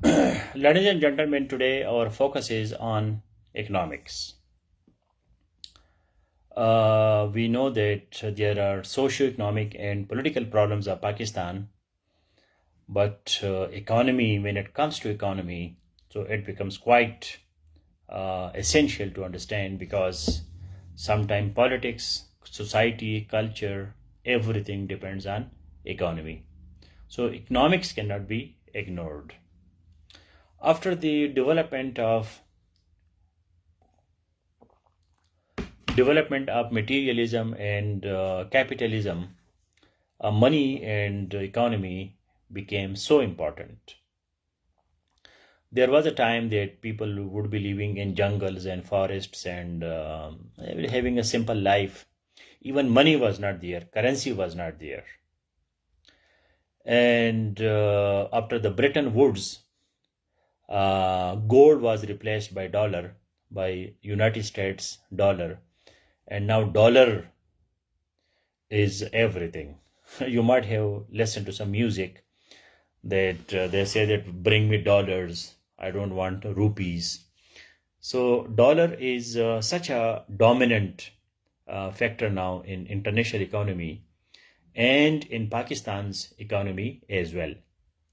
Ladies and gentlemen, today our focus is on economics. We know that there are socio-economic and political problems of Pakistan, but economy, when it comes to economy, so it becomes quite essential to understand because sometimes politics, society, culture, everything depends on economy. So economics cannot be ignored. After the development of materialism and capitalism, money and economy became so important. There was a time that people would be living in jungles and forests and having a simple life. Even money was not there, currency was not there. And after the Bretton Woods, gold was replaced by dollar, by United States dollar, and now dollar is everything. You might have listened to some music that they say that bring me dollars, I don't want rupees. So dollar is such a dominant factor now in international economy and in Pakistan's economy as well.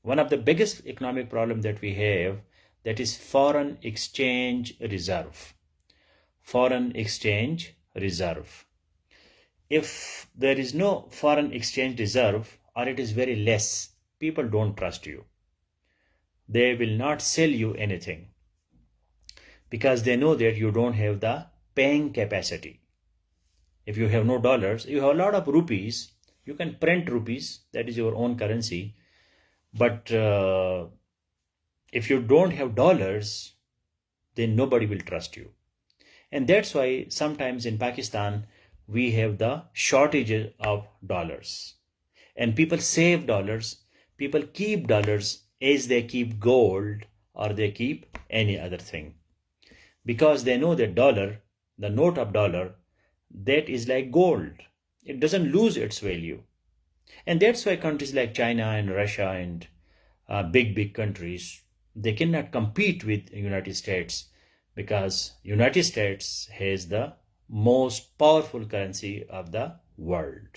One of the biggest economic problem that we have, that is foreign exchange reserve. Foreign exchange reserve. If there is no foreign exchange reserve or it is very less, people don't trust you. They will not sell you anything because they know that you don't have the paying capacity. If you have no dollars, you have a lot of rupees, you can print rupees, that is your own currency. But if you don't have dollars, then nobody will trust you. And that's why sometimes in Pakistan, we have the shortage of dollars. And people save dollars, people keep dollars as they keep gold or they keep any other thing. Because they know that dollar, the note of dollar, that is like gold. It doesn't lose its value. And that's why countries like China and Russia and big countries, they cannot compete with United States because United States has the most powerful currency of the world.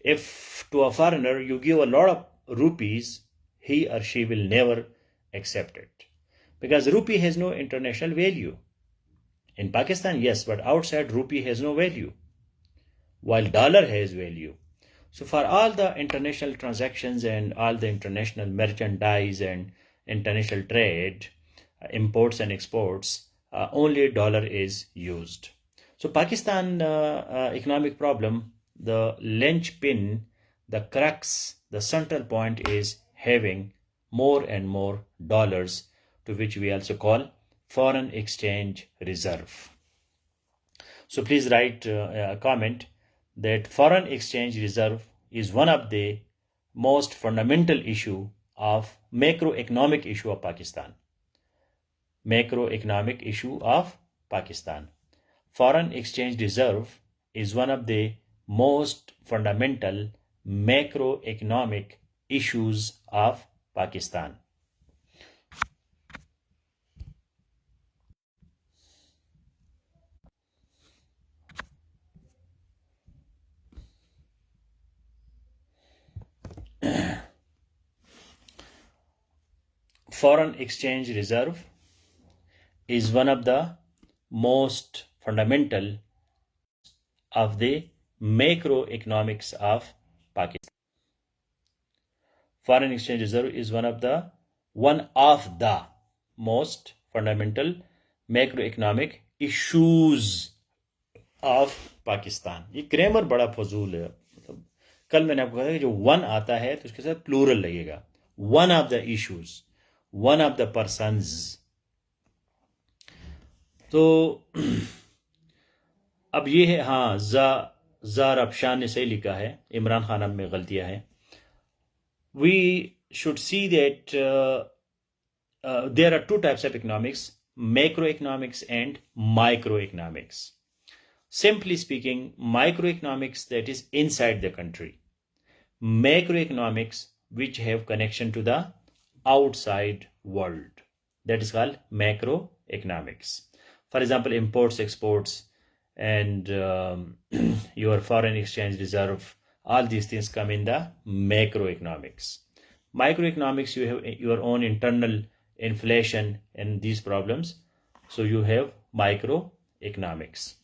If to a foreigner you give a lot of rupees, he or she will never accept it because rupee has no international value. In Pakistan, yes, but outside rupee has no value, while dollar has value. So for all the international transactions and all the international merchandise and international trade, imports and exports, only dollar is used. So Pakistan economic problem, the linchpin, the crux, the central point is having more and more dollars, to which we also call foreign exchange reserve. So please write a comment that foreign exchange reserve is one of the most fundamental issue of macroeconomic issue of Pakistan. Macroeconomic issue of Pakistan. Foreign exchange reserve is one of the most fundamental macroeconomic issues of Pakistan. Foreign exchange reserve is one of the most fundamental of the macroeconomics of Pakistan. Foreign exchange reserve is one of the most fundamental macroeconomic issues of Pakistan. ये grammar बड़ा फजूल है. मतलब कल मैंने आपको कहा कि जो वन आता है तो उसके साथ प्लूरल लगेगा. One of the issues, one of the persons. तो अब ये है, हाँ, जार अफशान ने सही लिखा है, इमरान खान में गलतियां हैं. We should see that there are two types of economics, macroeconomics and microeconomics. Simply speaking, microeconomics, that is inside the country. Macroeconomics, which have connection to the outside world. That is called macroeconomics. For example, imports, exports, and your foreign exchange reserve, all these things come in the macroeconomics. Microeconomics, you have your own internal inflation and these problems. So you have microeconomics.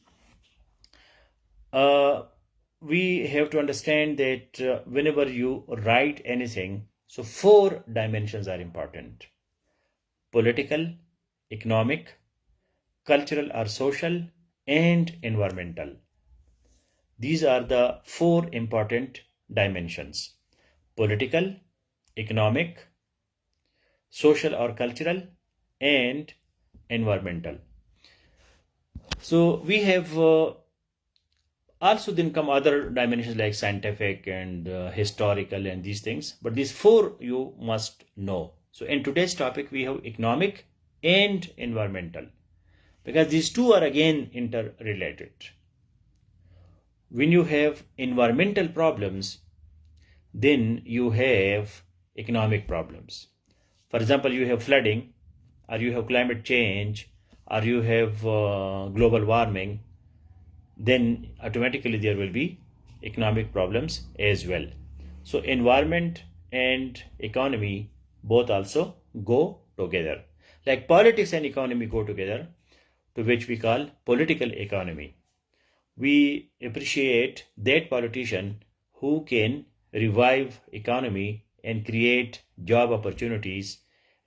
We have to understand that whenever you write anything, so four dimensions are important: political, economic, cultural or social, and environmental. These are the four important dimensions: political, economic, social or cultural, and environmental. So we have also then come other dimensions like scientific and historical and these things, but these four you must know. So in today's topic we have economic and environmental, because these two are again interrelated. When you have environmental problems, then you have economic problems. For example, you have flooding, or you have climate change, or you have global warming, then automatically there will be economic problems as well. So environment and economy both also go together. Like politics and economy go together, to which we call political economy. We appreciate that politician who can revive economy and create job opportunities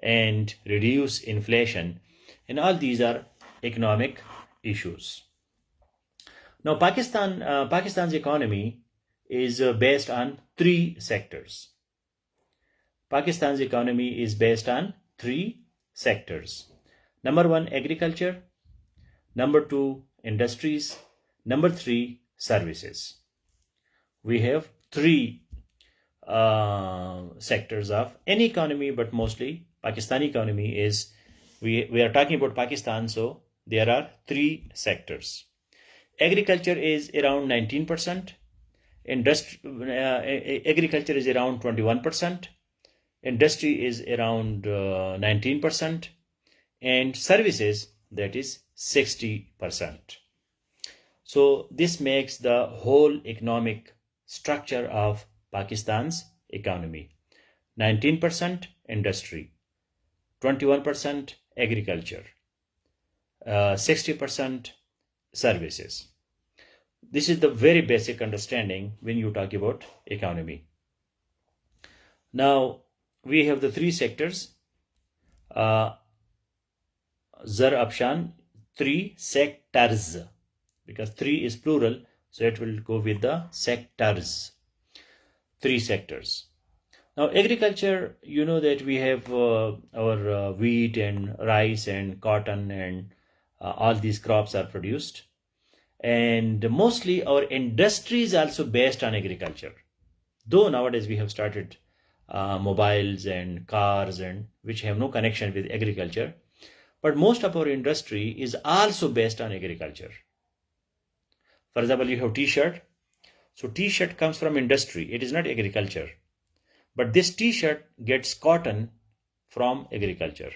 and reduce inflation, and all these are economic issues. Now, Pakistan's economy is based on three sectors. Pakistan's economy is based on three sectors. Number one, agriculture. Number two, industries. Number three, services. We have three sectors of any economy, but mostly Pakistani economy is, we are talking about Pakistan, so there are three sectors. Agriculture is around 19%, agriculture is around 21%, industry is around 19%, and services, that is 60%. So this makes the whole economic structure of Pakistan's economy: 19% industry, 21% agriculture, 60% services. This is the very basic understanding when you talk about economy. Now we have the three sectors. Zar Afshan, three sectors, because three is plural, so it will go with the sectors. Three sectors. Now agriculture, you know that we have our wheat and rice and cotton and all these crops are produced, and mostly our industry is also based on agriculture, though nowadays we have started mobiles and cars and which have no connection with agriculture, but most of our industry is also based on agriculture. For example, you have t-shirt. So t-shirt comes from industry, it is not agriculture, but this t-shirt gets cotton from agriculture.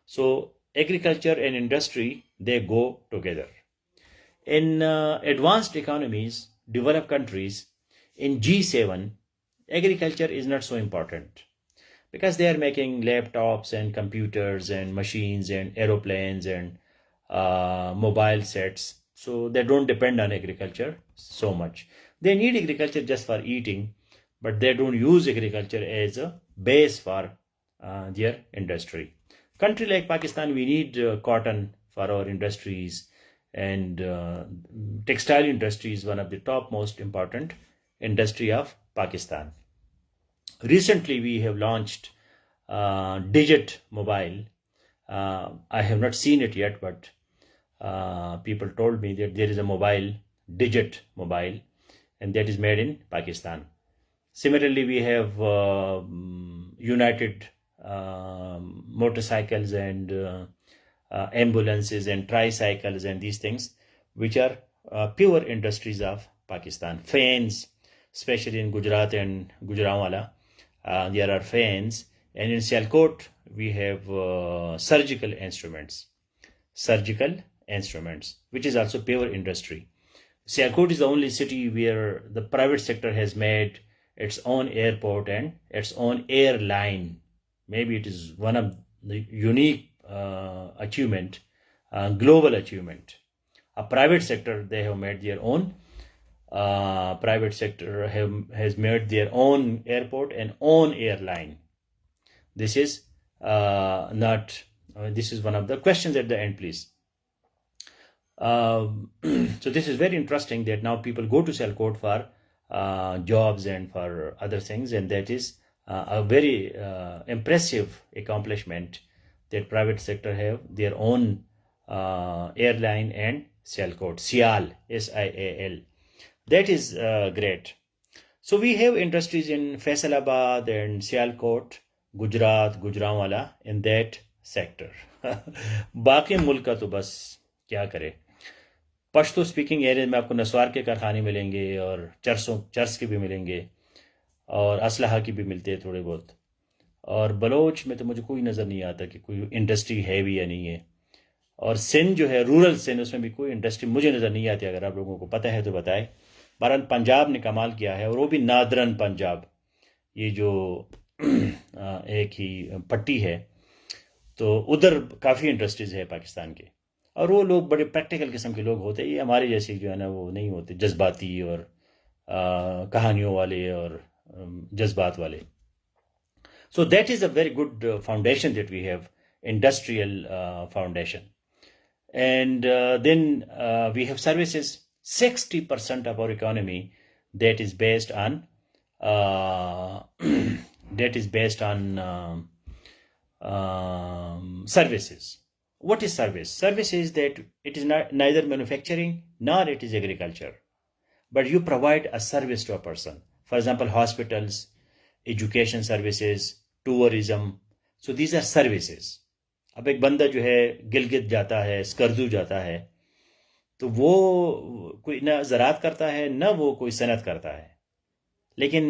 So agriculture and industry, they go together. In advanced economies, developed countries, in G7, agriculture is not so important, because they are making laptops and computers and machines and aeroplanes and mobile sets, so they don't depend on agriculture so much. They need agriculture just for eating, but they don't use agriculture as a base for their industry. Country like Pakistan, we need cotton for our industries, and textile industry is one of the top most important industry of Pakistan. Recently, we have launched Digit Mobile. I have not seen it yet, but people told me that there is a mobile, Digit Mobile, and that is made in Pakistan. Similarly, we have United motorcycles and ambulances and tricycles and these things, which are pure industries of Pakistan. Fans, especially in Gujarat and Gujranwala, there are fans And in Sialkot, we have surgical instruments, which is also paper industry. Sialkot is the only city where the private sector has made its own airport and its own airline. Maybe it is one of the unique achievement, global achievement. A private sector, they have made their own. Private sector has made their own airport and own airline. This is not. This is one of the questions at the end, please. So this is very interesting that now people go to Sialkot for jobs and for other things, and that is a very impressive accomplishment that private sector have their own airline and Sialkot, Sial, SIAL. That is great. So we have industries in Faisalabad and Sialkot, Gujarat, Gujranwala, in that sector. باقی ملک کا تو بس کیا کرے. Pashto speaking area میں آپ کو نسوار کے کارخانے ملیں گے اور چرس کے بھی ملیں گے اور اسلحہ کی بھی ملتے ہیں تھوڑے بہت. اور بلوچ میں تو مجھے کوئی نظر نہیں آتا کہ کوئی انڈسٹری ہے بھی یا نہیں ہے. اور سندھ جو ہے رورل سندھ، اس میں بھی کوئی انڈسٹری مجھے نظر نہیں آتی. اگر آپ لوگوں کو پتہ ہے تو بتائیں. بہرحال پنجاب نے کمال کیا ہے، اور وہ بھی نادرن پنجاب، یہ جو ایک ہی پٹی ہے، تو ادھر کافی انڈسٹریز ہے پاکستان کے. اور وہ لوگ بڑے پریکٹیکل قسم کے لوگ ہوتے ہیں. یہ ہمارے جیسے جو ہے نا وہ نہیں ہوتے، جذباتی اور کہانیوں والے اور جذبات والے. So that is a very good foundation that we have, industrial foundation. And then we have services. 60% of our economy that is based on services. What is service? Service is that it is neither manufacturing nor it is agriculture, but you provide a service to a person. For example, hospitals, education services, tourism. So these are services. اب ایک بندہ جو ہے گلگت جاتا ہے، اسکردو جاتا ہے، تو وہ کوئی نہ زراعت کرتا ہے نہ وہ کوئی صنعت کرتا ہے، لیکن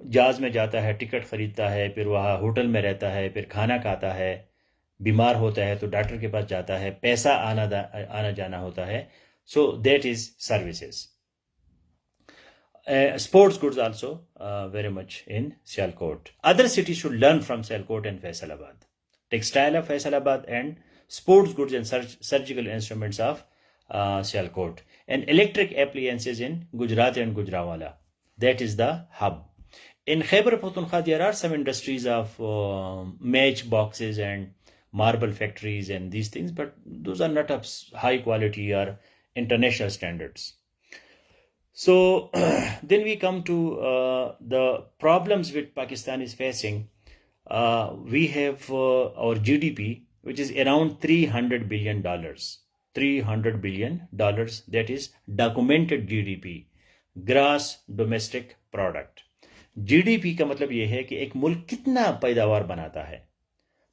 جہاز میں جاتا ہے، ٹکٹ خریدتا ہے، پھر وہاں ہوٹل میں رہتا ہے، پھر کھانا کھاتا ہے، بیمار ہوتا ہے تو ڈاکٹر کے پاس جاتا ہے، پیسہ آنا جانا ہوتا ہے. So that is services. Sports goods also very much in Sialkot. Other cities should learn from Sialkot and Faisalabad. Textile of Faisalabad and sports goods and surgical instruments of Sialkot. And electric appliances in Gujarat and Gujranwala. That is the hub. In Khyber Pakhtunkhwa there are some industries of match boxes and marble factories and these things, but those are not of high quality or international standards. So then we come to the problems which Pakistan is facing. We have our GDP, which is around $300 billion. $300 billion, that is documented GDP, gross domestic product. GDP کا مطلب یہ ہے کہ ایک ملک کتنا پیداوار بناتا ہے.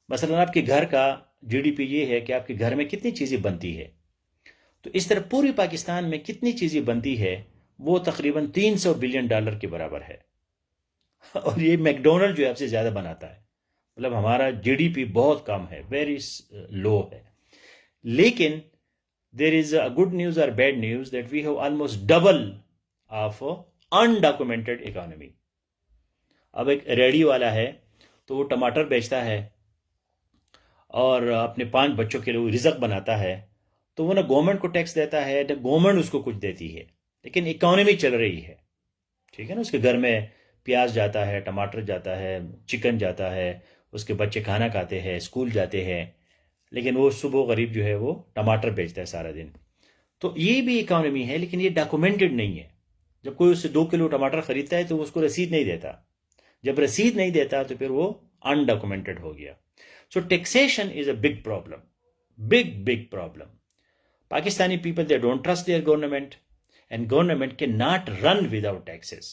مثلا آپ کے گھر کا GDP یہ ہے کہ آپ کے گھر میں کتنی چیزیں بنتی ہے. تو اس طرح پوری پاکستان میں کتنی چیزیں بنتی ہے وہ تقریباً $300 بلین کے برابر ہے. اور یہ میکڈونلڈ جو ہے آپ سے زیادہ بناتا ہے. مطلب ہمارا GDP بہت کم ہے، ویری لو ہے. لیکن there is a good news or bad news that we have almost double of undocumented economy. اب ایک ریڈی والا ہے تو وہ ٹماٹر بیچتا ہے اور اپنے 5 بچوں کے لیے رزق بناتا ہے، تو وہ نہ گورنمنٹ کو ٹیکس دیتا ہے نہ گورنمنٹ اس کو کچھ دیتی ہے، لیکن اکانومی چل رہی ہے. ٹھیک ہے نا. اس کے گھر میں پیاز جاتا ہے، ٹماٹر جاتا ہے، چکن جاتا ہے، اس کے بچے کھانا کھاتے ہیں، اسکول جاتے ہیں، لیکن وہ صبح غریب جو ہے وہ ٹماٹر بیچتا ہے سارا دن. تو یہ بھی اکانومی ہے، لیکن یہ ڈاکومنٹڈ نہیں ہے. جب کوئی اس سے 2 کلو ٹماٹر خریدتا ہے تو وہ اس کو رسید نہیں دیتا. جب رسید نہیں دیتا تو پھر وہ انڈاکومنٹڈ ہو گیا. So taxation is a big problem, big problem. Pakistani people they don't trust their government, and government can not run without taxes.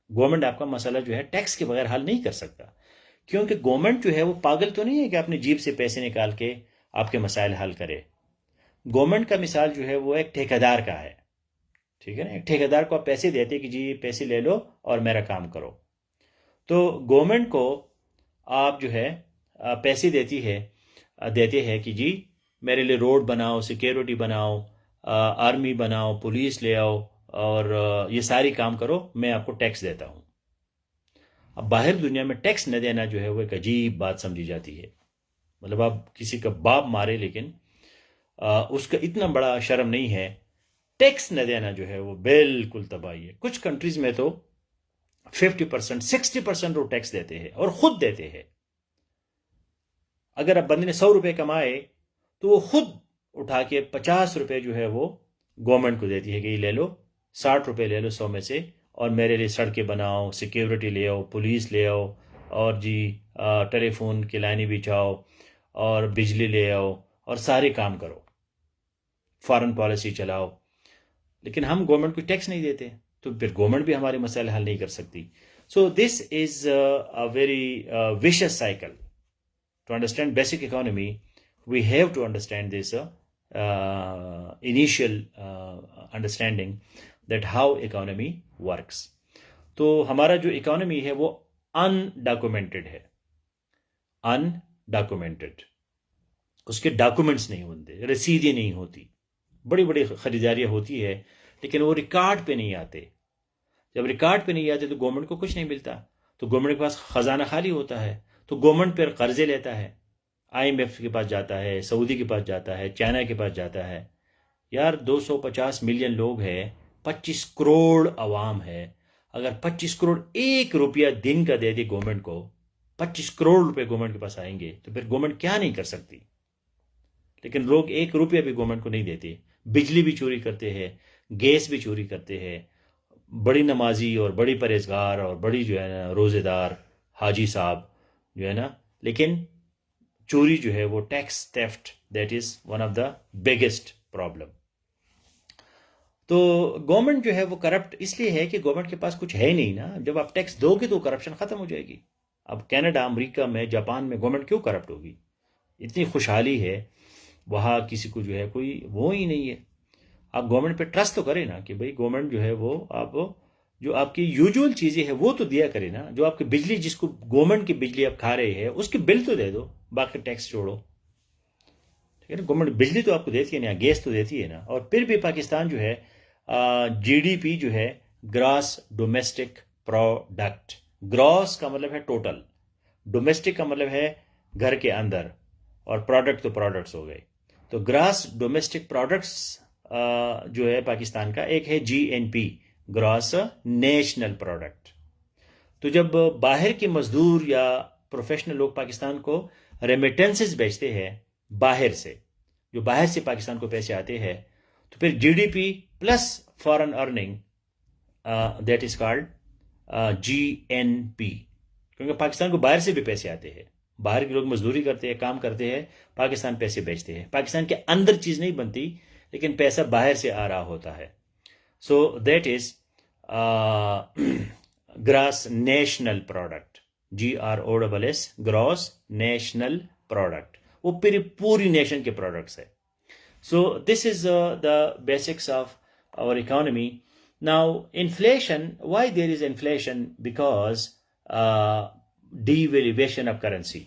Government آپ کا مسئلہ جو ہے ٹیکس کے بغیر حل نہیں کر سکتا، کیونکہ گورنمنٹ جو ہے وہ پاگل تو نہیں ہے کہ اپنی جیب سے پیسے نکال کے آپ کے مسائل حل کرے. گورنمنٹ کا مثال جو ہے وہ ایک ٹھیکیدار کا ہے. ٹھیک ہے نا. ایک ٹھیکیدار کو آپ پیسے دیتے کہ جی پیسے لے لو اور میرا کام کرو. تو گورنمنٹ کو آپ جو ہے پیسے دیتے ہیں کہ جی میرے لیے روڈ بناؤ، سیکیورٹی بناؤ، آرمی بناؤ، پولیس لے آؤ، اور یہ ساری کام کرو، میں آپ کو ٹیکس دیتا ہوں۔ اب باہر دنیا میں ٹیکس نہ دینا جو ہے وہ ایک عجیب بات سمجھی جاتی ہے، مطلب آپ کسی کا باپ مارے لیکن اس کا اتنا بڑا شرم نہیں ہے۔ ٹیکس نہ دینا جو ہے وہ بالکل تباہی ہے۔ کچھ کنٹریز میں تو 50%، 60% وہ ٹیکس دیتے ہیں اور خود دیتے ہیں۔ اگر اب بندے نے 100 روپے کمائے تو وہ خود اٹھا کے 50 روپے جو ہے وہ گورنمنٹ کو دیتی ہے کہ یہ لے لو، 60 روپے لے لو 100 میں سے، اور میرے لیے سڑکیں بناؤ، سیکیورٹی لے آؤ، پولیس لے آؤ، اور جی ٹیلی فون کی لائنیں بچھاؤ، اور بجلی لے آؤ، اور سارے کام کرو، فارن پالیسی چلاؤ۔ لیکن ہم گورنمنٹ کو ٹیکس نہیں دیتے، تو پھر گورنمنٹ بھی ہمارے مسائل حل نہیں کر سکتی۔ So this is a very vicious cycle. To understand basic economy, we have to understand this initial understanding that how economy works. تو ہمارا جو اکانومی ہے وہ undocumented ہے، undocumented، اس کے ڈاکومنٹس نہیں ہوتے، رسیدیں نہیں ہوتی، بڑی بڑی خریداریاں ہوتی ہے لیکن وہ ریکارڈ پہ نہیں آتے۔ جب ریکارڈ پہ نہیں آتے تو گورنمنٹ کو کچھ نہیں ملتا، تو گورنمنٹ کے پاس خزانہ خالی ہوتا ہے، تو گورنمنٹ پھر قرضے لیتا ہے، IMF کے پاس جاتا ہے، سعودی کے پاس جاتا ہے، چائنا کے پاس جاتا ہے۔ یار 250 ملین لوگ ہیں، 25 کروڑ عوام ہے، اگر 25 کروڑ 1 روپیہ دن کا دے دی گورنمنٹ کو، 25 کروڑ روپے گورنمنٹ کے پاس آئیں گے، تو پھر گورنمنٹ کیا نہیں کر سکتی؟ لیکن لوگ 1 روپیہ بھی گورنمنٹ کو نہیں دیتے، بجلی بھی چوری کرتے ہیں، گیس بھی چوری کرتے ہیں، بڑی نمازی اور بڑی پرہیزگار اور بڑی جو ہے نا روزے دار حاجی صاحب جو ہے نا، لیکن چوری جو ہے وہ tax theft, that is one of the biggest problem. تو گورنمنٹ جو ہے وہ کرپٹ اس لیے ہے کہ گورنمنٹ کے پاس کچھ ہے نہیں نا۔ جب آپ ٹیکس دو گے تو کرپشن ختم ہو جائے گی۔ اب کینیڈا، امریکہ میں، جاپان میں گورنمنٹ کیوں کرپٹ ہوگی؟ اتنی خوشحالی ہے وہاں، کسی کو جو ہے کوئی وہ ہی نہیں ہے۔ آپ گورنمنٹ پہ ٹرسٹ تو کریں نا کہ بھئی گورنمنٹ جو ہے وہ آپ جو آپ کی یوزول چیزیں ہیں وہ تو دیا کرے نا۔ جو آپ کی بجلی، جس کو گورنمنٹ کی بجلی آپ کھا رہے ہیں، اس کے بل تو دے دو، باقی ٹیکس چھوڑو، ٹھیک ہے نا۔ گورنمنٹ بجلی تو آپ کو دیتی ہے نا، گیس تو دیتی ہے نا۔ اور پھر بھی پاکستان جو ہے GDP جو ہے گراس ڈومیسٹک پروڈکٹ، گراس کا مطلب ہے ٹوٹل، ڈومیسٹک کا مطلب ہے گھر کے اندر، اور پروڈکٹ تو پروڈکٹس ہو گئے۔ تو گراس ڈومیسٹک پروڈکٹس جو ہے پاکستان کا، ایک ہے GNP، گراس نیشنل پروڈکٹ۔ تو جب باہر کے مزدور یا پروفیشنل لوگ پاکستان کو ریمیٹنسز بیچتے ہیں باہر سے، جو باہر سے پاکستان کو پیسے آتے ہیں، تو پھر GDP plus foreign earning, that is called GNP، کیونکہ پاکستان کو باہر سے بھی پیسے آتے ہیں، باہر کے لوگ مزدوری کرتے ہیں، کام کرتے ہیں، پاکستان پیسے بیچتے ہیں۔ پاکستان کے اندر چیز نہیں بنتی لیکن پیسہ باہر سے آ رہا ہوتا ہے۔ So that is gross national product, GROSS، gross national product, وہ پوری نیشن کے پروڈکٹس ہے۔ So this is the basics of our economy. Now, inflation, why there is inflation? Because devaluation of currency.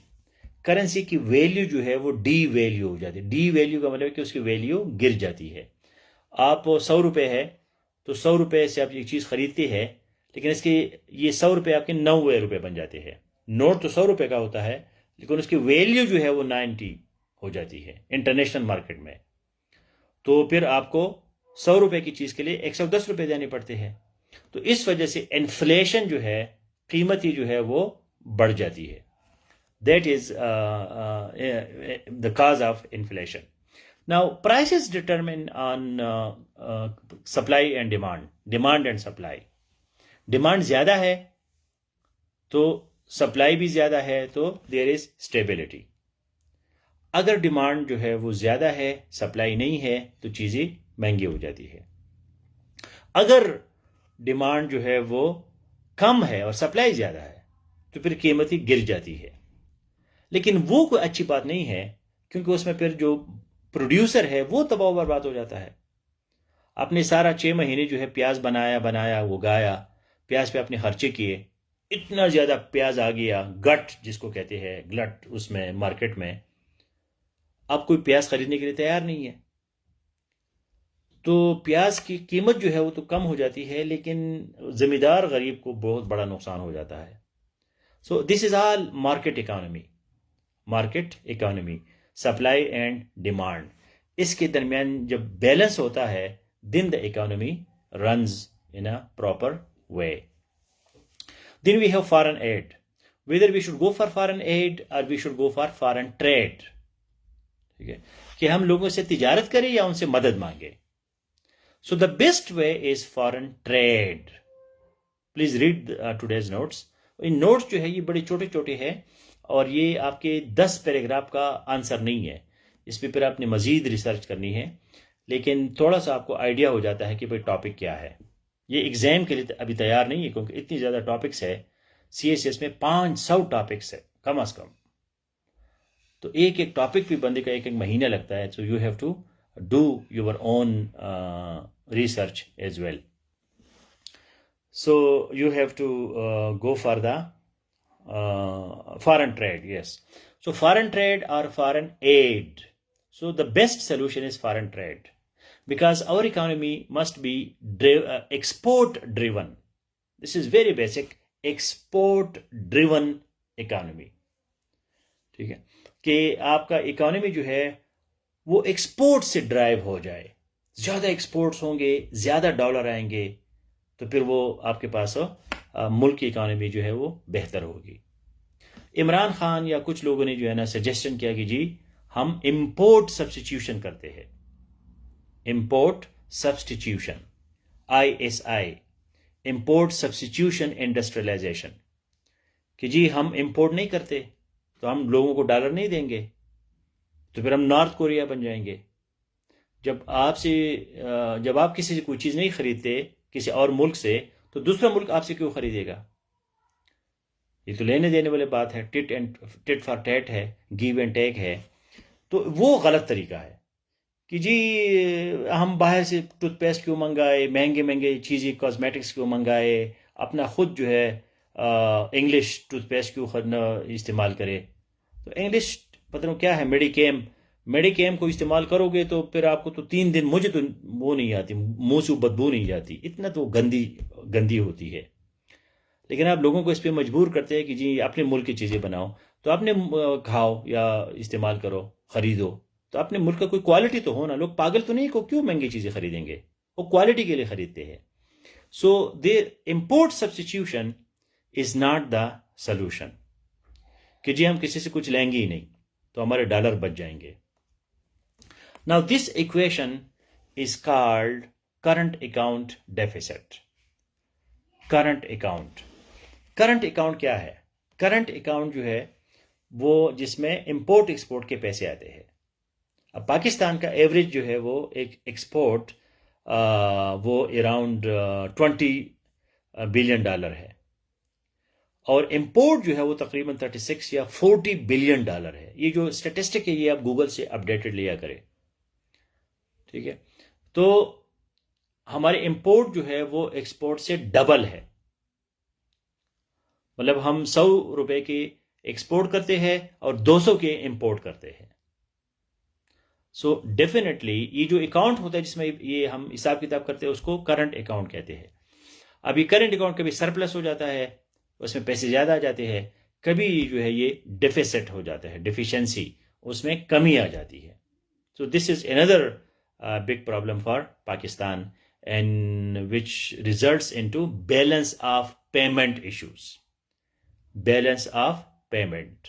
Currency کی value جو ہے وہ D value ہو جاتی ہے۔ ڈی ویلیو کا مطلب ہے کہ اس کی ویلیو گر جاتی ہے۔ آپ 100 روپے ہے تو 100 روپے سے آپ ایک چیز خریدتے ہیں، لیکن اس کے یہ 100 روپے آپ کے 90 روپے بن جاتے ہیں۔ نوٹ تو 100 روپے کا ہوتا ہے لیکن اس کی ویلیو جو ہے وہ 90 ہو جاتی ہے انٹرنیشنل مارکیٹ میں۔ تو پھر آپ کو 100 روپے کی چیز کے لیے 110 روپے دینے پڑتے ہیں۔ تو اس وجہ سے انفلیشن جو ہے، قیمت ہی جو ہے وہ بڑھ جاتی ہے۔ That is the cause of inflation. Now, prices determine on supply and demand and supply. Demand زیادہ ہے تو سپلائی بھی زیادہ ہے، تو there is stability. اگر ڈیمانڈ جو ہے وہ زیادہ ہے، سپلائی نہیں ہے، تو چیزیں مہنگی ہو جاتی ہے۔ اگر ڈیمانڈ جو ہے وہ کم ہے اور سپلائی زیادہ ہے تو پھر قیمتیں گر جاتی ہے۔ لیکن وہ کوئی اچھی بات نہیں ہے، کیونکہ اس میں پھر جو پروڈیوسر ہے وہ تباہ و برباد ہو جاتا ہے۔ آپ نے سارا 6 مہینے جو ہے پیاز بنایا وہ گایا، پیاز پہ اپنے خرچے کیے، اتنا زیادہ پیاز آ گیا، گٹ جس کو کہتے ہیں، گلٹ اس میں مارکیٹ میں، اب کوئی پیاز خریدنے کے لیے تیار نہیں ہے. تو پیاز کی قیمت جو ہے وہ تو کم ہو جاتی ہے، لیکن زمیندار غریب کو بہت بڑا نقصان ہو جاتا ہے. So this is all market economy. Market economy, supply and demand, اس کے درمیان جب بیلنس ہوتا ہے then the economy runs in a proper way. Then we have foreign aid. Whether we should go for foreign aid اور we should go for foreign trade. ٹھیک ہے کہ ہم لوگوں سے تجارت کریں یا ان سے مدد مانگے. So the best way is foreign trade. Please read today's notes. ان نوٹس جو ہے یہ بڑے چھوٹے چھوٹے ہیں اور یہ آپ کے 10 پیراگراف کا آنسر نہیں ہے. اس پہ پھر آپ نے مزید ریسرچ کرنی ہے، لیکن تھوڑا سا آپ کو آئیڈیا ہو جاتا ہے کہ بھائی ٹاپک کیا ہے. یہ ایگزام کے لیے ابھی تیار نہیں ہے کیونکہ اتنی زیادہ ٹاپکس ہے. سی ایس ایس میں 500 ٹاپکس ہے کم از کم. تو ایک ایک ٹاپک بھی بندے کا ایک ایک مہینہ لگتا ہے. So you have to do your own research as well. So you have to go for the foreign trade, yes. So foreign trade or foreign aid. So the best solution is foreign trade because our economy must be export driven. This is very basic, export driven economy. ٹھیک ہے کہ آپ کا economy جو ہے وہ export سے drive ہو جائے. زیادہ ایکسپورٹس ہوں گے، زیادہ ڈالر آئیں گے، تو پھر وہ آپ کے پاس ملک کی اکانومی جو ہے وہ بہتر ہوگی. عمران خان یا کچھ لوگوں نے جو ہے نا سجیشن کیا کہ جی ہم امپورٹ سبسٹیٹیوشن کرتے ہیں. Import substitution, ISI، import substitution industrialization, کہ جی ہم امپورٹ نہیں کرتے تو ہم لوگوں کو ڈالر نہیں دیں گے، تو پھر ہم نارتھ کوریا بن جائیں گے. جب آپ کسی سے کوئی چیز نہیں خریدتے کسی اور ملک سے، تو دوسرا ملک آپ سے کیوں خریدے گا؟ یہ تو لینے دینے والی بات ہے، ٹٹ فار ٹیٹ ہے، گیو اینڈ ٹیک ہے. تو وہ غلط طریقہ ہے کہ جی ہم باہر سے ٹوتھ پیسٹ کیوں منگائے، مہنگے مہنگے چیزیں کاسمیٹکس کیوں منگائے، اپنا خود جو ہے انگلش ٹوتھ پیسٹ کیوں استعمال کرے. تو انگلش پتہ نہیں کیا ہے، میڈیکیم کو استعمال کرو گے تو پھر آپ کو تو 3 دن، مجھے تو وہ نہیں آتی، منہ سے بدبو نہیں جاتی، اتنا تو گندی ہوتی ہے. لیکن آپ لوگوں کو اس پہ مجبور کرتے ہیں کہ جی اپنے ملک کی چیزیں بناؤ، تو اپنے کھاؤ یا استعمال کرو، خریدو، تو اپنے ملک کا کوئی کوالٹی تو ہونا. لوگ پاگل تو نہیں کو کیوں مہنگی چیزیں خریدیں گے، وہ کوالٹی کے لیے خریدتے ہیں. So there import substitution is not the solution کہ جی ہم کسی سے کچھ لیں گے ہی نہیں تو ہمارے ڈالر بچ جائیں گے. Now this equation is called current account deficit. Current account کیا ہے؟ کرنٹ اکاؤنٹ جو ہے وہ جس میں امپورٹ ایکسپورٹ کے پیسے آتے ہیں. اب پاکستان کا ایوریج جو ہے وہ ایک ایکسپورٹ وہ اراؤنڈ $20 بلین ہے، اور امپورٹ جو ہے وہ تقریباً 36 یا 40 بلین ہے. یہ جو اسٹیٹسٹک ہے یہ آپ گوگل سے اپڈیٹڈ لیا کریں. ٹھیک ہے، تو ہمارے امپورٹ جو ہے وہ ایکسپورٹ سے ڈبل ہے. مطلب ہم 100 روپے کی ایکسپورٹ کرتے ہیں اور 200 کے امپورٹ کرتے ہیں. سو ڈیفینیٹلی یہ جو اکاؤنٹ ہوتا ہے جس میں یہ ہم حساب کتاب کرتے ہیں اس کو کرنٹ اکاؤنٹ کہتے ہیں. اب یہ کرنٹ اکاؤنٹ کبھی سرپلس ہو جاتا ہے، اس میں پیسے زیادہ آ جاتے ہیں، کبھی جو ہے یہ ڈیفیسٹ ہو جاتا ہے، ڈیفیشنسی، اس میں کمی آ جاتی ہے. So this is another big problem for Pakistan, and which results into balance of payment issues. Balance of payment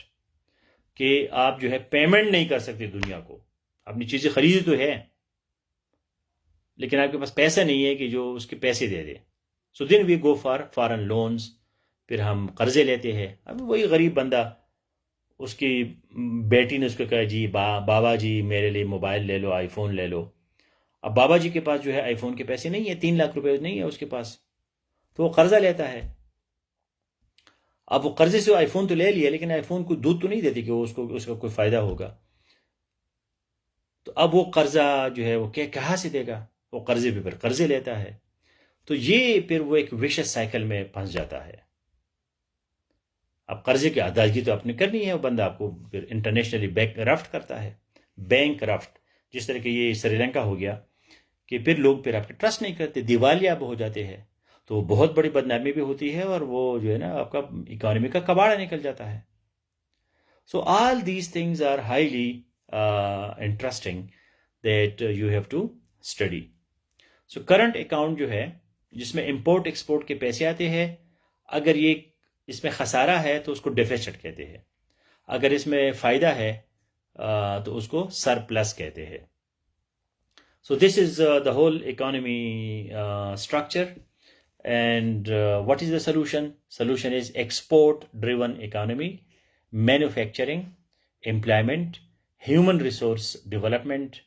کہ آپ جو ہے پیمنٹ نہیں کر سکتے دنیا کو. اپنی چیزیں خریدی تو ہے لیکن آپ کے پاس پیسہ نہیں ہے کہ جو اس کے پیسے دے دے. سو دین وی گو فار فارن لونز، پھر ہم قرضے لیتے ہیں. اب وہی غریب بندہ، اس کی بیٹی نے اس کو کہا جی بابا جی میرے لیے موبائل لے لو، آئی فون لے لو. اب بابا جی کے پاس جو ہے آئی فون کے پیسے نہیں ہیں، 3 لاکھ روپے نہیں ہے اس کے پاس، تو وہ قرضہ لیتا ہے. اب وہ قرضے سے آئی فون تو لے لیا لیکن آئی فون کو دودھ تو نہیں دیتی کہ اس کا کوئی فائدہ ہوگا. تو اب وہ قرضہ جو ہے وہ کہاں سے دے گا؟ وہ قرضے پہ پھر قرضے لیتا ہے. تو یہ پھر وہ ایک ویشس سائیکل میں پھنس جاتا ہے. اب قرضے کی ادائیگی تو آپ نے کرنی ہے، وہ بندہ آپ کو پھر انٹرنیشنلی بینک رفٹ کرتا ہے، بینک رفٹ. جس طرح کہ یہ سری لنکا ہو گیا کہ پھر لوگ پھر آپ کے ٹرسٹ نہیں کرتے، دیوالیہ اب ہو جاتے ہیں، تو بہت بڑی بدنامی بھی ہوتی ہے اور وہ جو ہے نا آپ کا اکانومی کا کباڑا نکل جاتا ہے. So all these things are highly interesting that you have to study. So current account جو ہے جس میں امپورٹ ایکسپورٹ کے پیسے آتے ہیں، اگر یہ اس میں خسارہ ہے تو اس کو ڈیفیسٹ کہتے ہیں، اگر اس میں فائدہ ہے تو اس کو سرپلس کہتے ہیں. So this is the whole economy structure. And what is the solution? Solution is export-driven economy, manufacturing, employment, human resource development.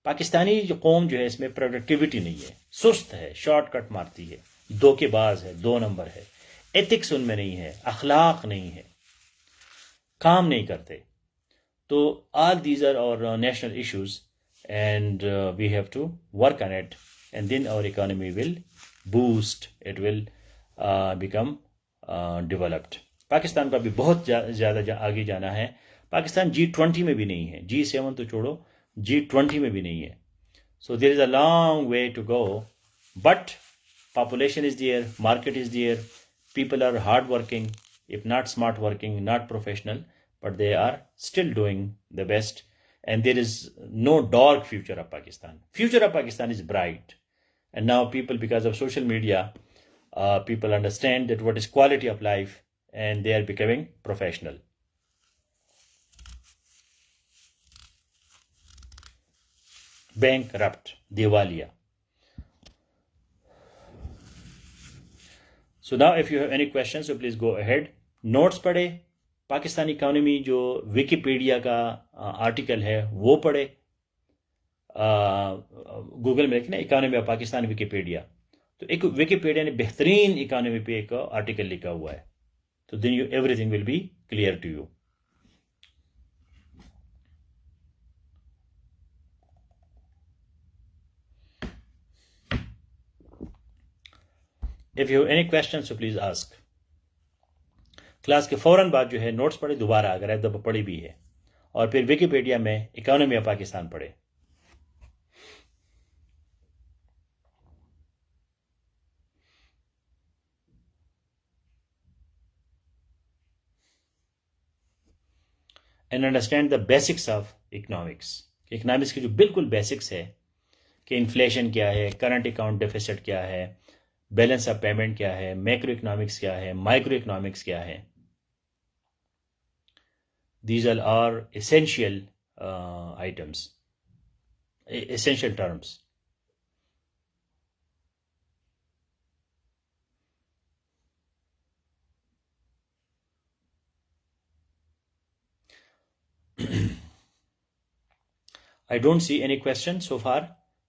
Pakistani جو قوم جو ہے اس میں پروڈکٹیوٹی نہیں ہے، سست ہے، شارٹ کٹ مارتی ہے، دھوکے باز ہے، 2 نمبر ہے، ایتھکس ان میں نہیں ہے، اخلاق نہیں ہے، کام نہیں کرتے. تو آل دیز آر اور national issues and we have to work on it, and then our economy will boost, it will become developed. Pakistan کا بھی بہت زیادہ آگے جانا ہے. پاکستان G20 میں بھی نہیں ہے، G7 تو چھوڑو، G20 میں بھی نہیں ہے. So there is a long way to go, but population is there, market is there, people are hard working, if not smart working, not professional, but they are still doing the best. And there is no dark future of Pakistan. Future of Pakistan is bright. And now people, because of social media, people understand that what is quality of life, and they are becoming professional. Bankrupt, Diwaliya. So now if you have any questions, so please go ahead. Notes پڑھے، Pakistani economy جو Wikipedia کا article ہے وہ پڑھے، Google میں لکھنا economy of Pakistan Wikipedia, تو ایک ویکیپیڈیا نے بہترین اکانومی پہ ایک آرٹیکل لکھا ہوا ہے، تو then you everything will be clear to you. If you have any questions, so please ask. Class کے فوراً بعد جو ہے نوٹس پڑھے دوبارہ، اگر ایک دفعہ پڑھی بھی ہے، اور پھر ویکیپیڈیا میں اکانومی آف پاکستان پڑھے. And understand the basics of economics. Economics کی جو بالکل بیسکس ہے کہ انفلیشن کیا ہے، کرنٹ اکاؤنٹ ڈیفیسٹ کیا ہے، بیلنس آف پیمنٹ کیا ہے، میکرو اکنامکس کیا ہے، مائکرو اکنامکس کیا ہے. These are essential items, essential terms. I don't see any questions so far,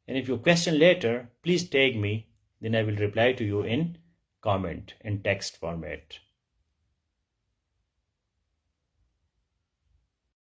and if you question later, please tag me, then I will reply to you in comment, in text format.